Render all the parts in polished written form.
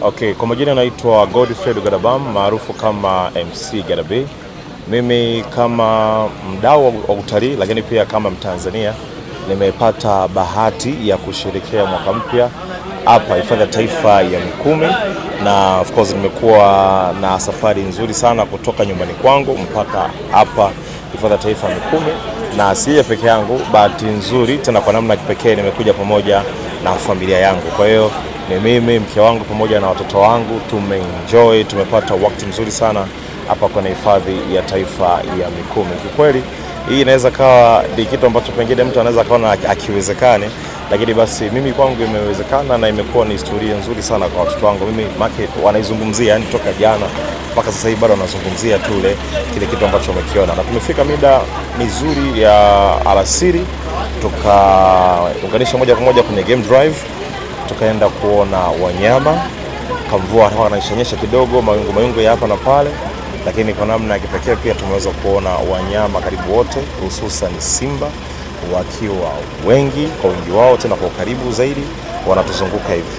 Okay, kwa majina naitwa Godfrey Gadabam maarufu kama MC Gadabe. Mimi kama mdau wa utalii lakini pia kama Mtanzania nimepata bahati ya kushirikia mwaka mpya hapa Hifadhi ya Taifa ya Mikumi, na of course nimekuwa na safari nzuri sana kutoka nyumbani kwangu mpaka hapa Hifadhi ya Taifa ya Mikumi, na si peke yangu, bahati nzuri tena kwa namna kipekee nimekuja pamoja na familia yangu. Kwa hiyo ni mimi, mke wangu pamoja na watoto wangu, tumeenjoy, tumepata wakati mzuri sana hapa kwenye Hifadhi ya Taifa ya Mikumi. Kikweli hii inaweza kawa ni kitu ambacho pengine mtu anaweza kaona akiwezekane, lakini basi mimi kwangu imewezekana na imekuwa ni historia nzuri sana kwa watoto wangu. Mimi market wanaizungumzia, yani toka jana mpaka sasa hivi bado wanazungumzia tule kile kitu ambacho wamekiona, na tumefika mida mizuri ya alasiri, tukaunganisha moja kwa moja kwenye game drive, tukaenda kuona wanyama. Kamvua ananyesha kidogo, mawingu ya hapa na pale, lakini kwa namna ya kipekee pia tumeweza kuona wanyama karibu wote, hususan simba wakiwa wengi, kwa wingi wao tena kwa ukaribu zaidi wanatuzunguka hivi,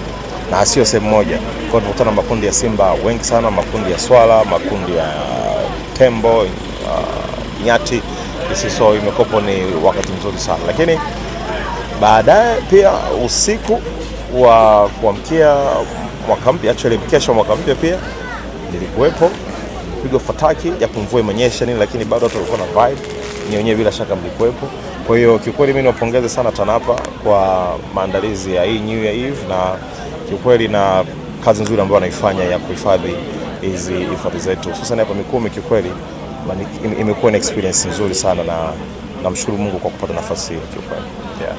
na sio sehemu moja. Kwa hiyo tunakutana makundi ya simba wengi sana, makundi ya swala, makundi ya tembo, nyati. So imekopo ni wakati mzuri sana, lakini baadaye pia usiku wa kuamkia mwaka mpya, actually kesho mwaka mpya pia nilikuwepo, pigo fataki ya kumvua imenyesha nini, lakini bado watu walikuwa na vibe, ni wenyewe bila shaka mlikuwepo. Kwa hiyo kiukweli mimi niwapongeze sana TANAPA kwa maandalizi ya hii New Year Eve, na kiukweli na kazi nzuri ambayo wanaifanya ya kuhifadhi hizi hifadhi zetu hususan hapa Mikumi. Kiukweli imekuwa ni experience nzuri sana, na namshukuru Mungu kwa kupata nafasi hiyo kiukweli. Yeah.